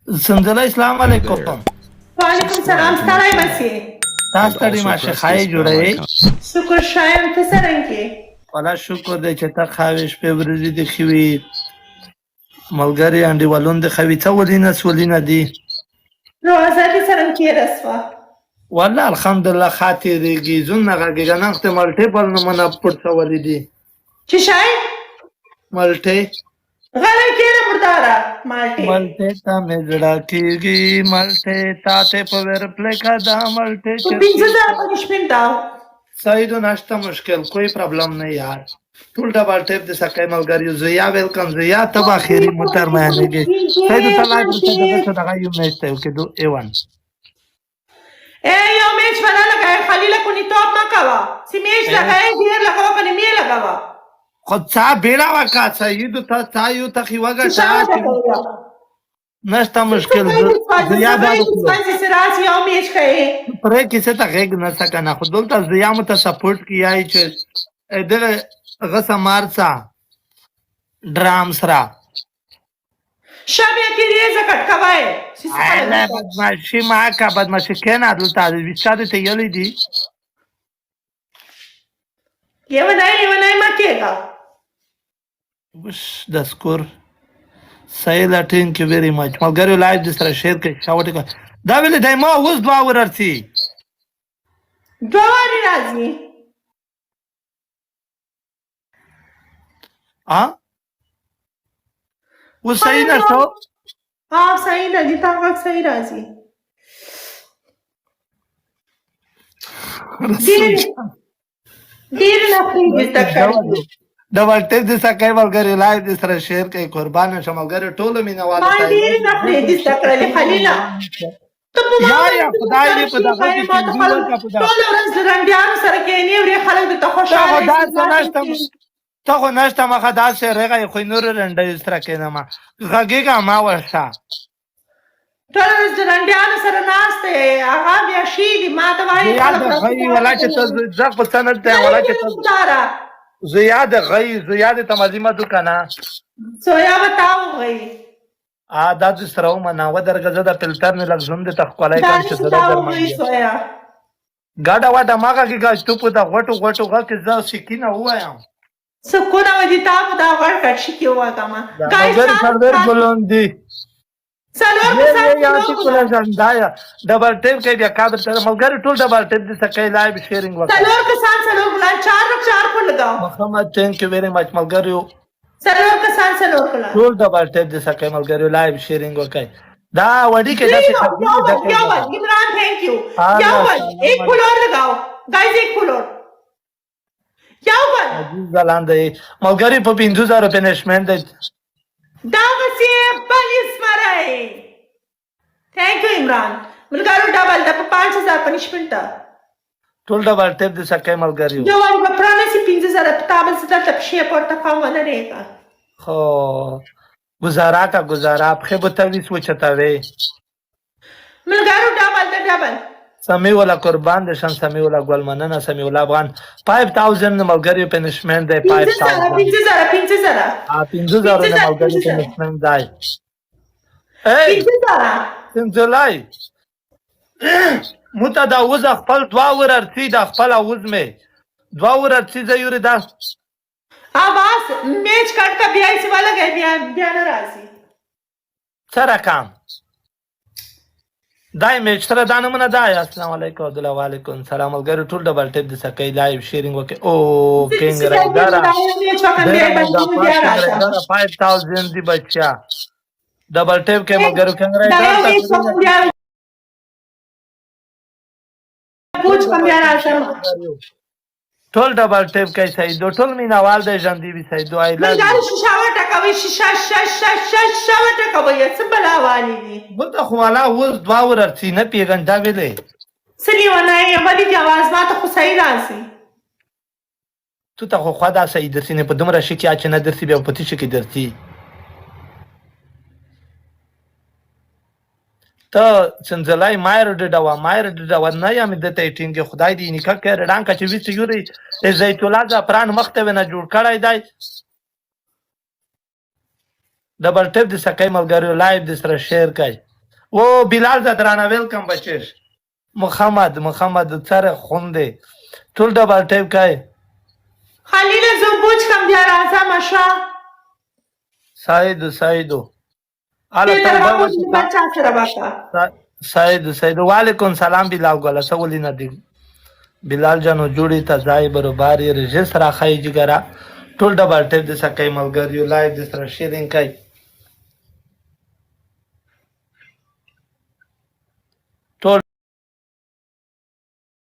سنځله اسلام علیکم. وعلیکم سلام. ستړی مسې؟ تاسو ستړي ماشه خای جوړوي. شکر شایم. ته څرنګه؟ والا شکر دی چې ته خاوې شپې ورځې دې ښې وي. ملګري انډیوالون دې ښه وي. څه ولینه سولینه دي؟ روژه دې څرنګه تېره شوه؟ والله الحمدلله ښه تېرېږي. زونه غږېږه نن خو ملټې بل نومونه پټ شولي دي. چې شی؟ ملټې غلی کېږه مرداره. ملټې ته مې زړه کېږي، ملټې تا ته په ور پلکه دا ملټې په 15,000 پنشمنट आओ. صحیح دو نشته مشکل کوئی پرابلم نہیں یار. ټول ډبل ټیپ د سکای ملګری زویا ویلکم زویا تبا خیری موټر مې نه دي. صحیح ته لا دغه دغه یو میچ ته کې دو ایوان یو میچ بنا لگائے خلیل کنی توپ ما کوا سی میچ لگائے ډیر لگاو کنی می لگاوا خو څا بیڑا وکا صحیح دو تا یو تخی وګا تا نشته مشکل زویا دا سپانسی سراس یو میچ کئے پرې کیسه ته غږ نه سکنه خو دلته زویا مت سپورټ کیای چې دغه غسه مارسا ډرام سرا شب یکی ریزه کټ کوای اله بدمعشی ما کا بدمعشی کنه دلته وشاده ته یلی دی لیونای ما کېږه وش د سکور سایلا ټینک یو ویری مچ ملګری لایو د سره شیر کې شاوټ کا دا ویل دای ما اوس دوا ورارتي دواری راځي ها و صحیح نه شو ها صحیح نه دي تا غږ صحیح راځي ډیر نه پریږدي تکړه ډبل ټیپ د سکای ملګری لایو د سره شیر کې قربان شم ملګری ټولو مینواله ما ډیر نه پریږدي تکړه خلیلا یا خدای دې په دغه کې ټول ورځ د رنډیانو سره کېنی ورې خلک د خوشاله ته خو نشته مخه داسې رغې خو نور رنډې سره کېنه ما غږېږه ما ورشه ټول ورځ د رنډیانو سره ناسته هغه بیا شي دي ما ته وایي غي ولا چې ته ځخ په سند ته ولا چې ته زیاد غي زیاد تمازیمه دکانه سویا بتاو غي دا د سره ومنه و درګه د فلټر نه لږ زوم د تخکولای کوم چې سره درمایي سویا ګاډه واټه ماګه کې ګاز ټوپ د غټو غا کې ځو سکینه وایم سکونه ودی تا په دا غړ کټ شي کې واګه ما ګاډه سرور بلوندي سلام یا چې کوله ځندایا ډبل ټیپ کې بیا کادر سره ملګری ټول ډبل ټیپ د سکای لایو شیرینګ وکړه سلام کسان سلام ګلان 4 په لگاو محمد ثانک یو ویری مچ ملګری سلام کسان سلام ګلان ټول ډبل ټیپ د سکای ملګری لایو شیرینګ وکړه دا وړي کې دا کیا ول عمران ثانک یو کیا ول ایک فلور لگاو گائز ایک فلور کیا ول عزیز زلاندې ملګری په 5000 پنشمنت دا وسیه پالیس مارای ثانک یو عمران ملګرو ډبل د 5000 پنشمنت ټول ډبل ټیپ د سکای ملګری جو ور په پرانه سي 5000 پتابل ستل تپشي پورته کوم نه ریګه خو گزارا کا گزارا په بتوي سوچتاوي ملګرو ډبل سمي ولا قربان د شان سمي ولا ګل مننه سمي ولا افغان 5000 ملګری پنشمنت دی 5000 ملګری پنشمنت دی اے 5000 مت دا وز خپل دوا ورارتي د خپل اوز مې دوا ورارتي زيوري دا आवाज मैच कट का बीआईसी वाला गए बयान राजी سره کام دای میچ سره دانه منه دای السلام علیکم عبدالله وعلیکم سلام ملګری ټول ډبل ټیپ د سکای لایو شیرینګ وکي او کینګ راګرا 5000 دی بچا ډبل ټیپ کې ملګری کینګ راګرا پوچ کم بیا راځم ټول ډبل ټیپ کې صحیح دو ټول مینوال د ژوندۍ وي صحیح دو ایلا ملګری شاوه ټکوي شاوه ټکوي څه بلا والی دي بوته خو والا اوس دوا ورارتي نه پیګندا ویلې سلی ونای باندې د आवाज ما ته خو صحیح راځي تو ته خو خدا صحیح درسي نه په دومره شي کې اچ نه درسي بیا پتی شي کې درسي ته سنځلای مایر ډډا نه یم د ته ټینګ خدای دې نکه کړه ډانکا چې ویڅ یوري زیت الله زعفران مخته ونه جوړ کړای دی ډبل ټیپ د سکای ملګری لایو د سره شیر کوي او بلال زدرانه ویلکم بچیش محمد سره خونده ټول ډبل ټیپ کوي خلیل زنبوج کم بیا راځه مشه سایدو دې تر هغه بچا سره باشه سایدو وعلیکم سلام بلال ګوله څه ولې نه دی بلال جانو جوړی ته ځای برابر یې رجس راخی جګرا ټول ډبل ټیپ د سکه ملګریو لایو د سره شیرینګ کوي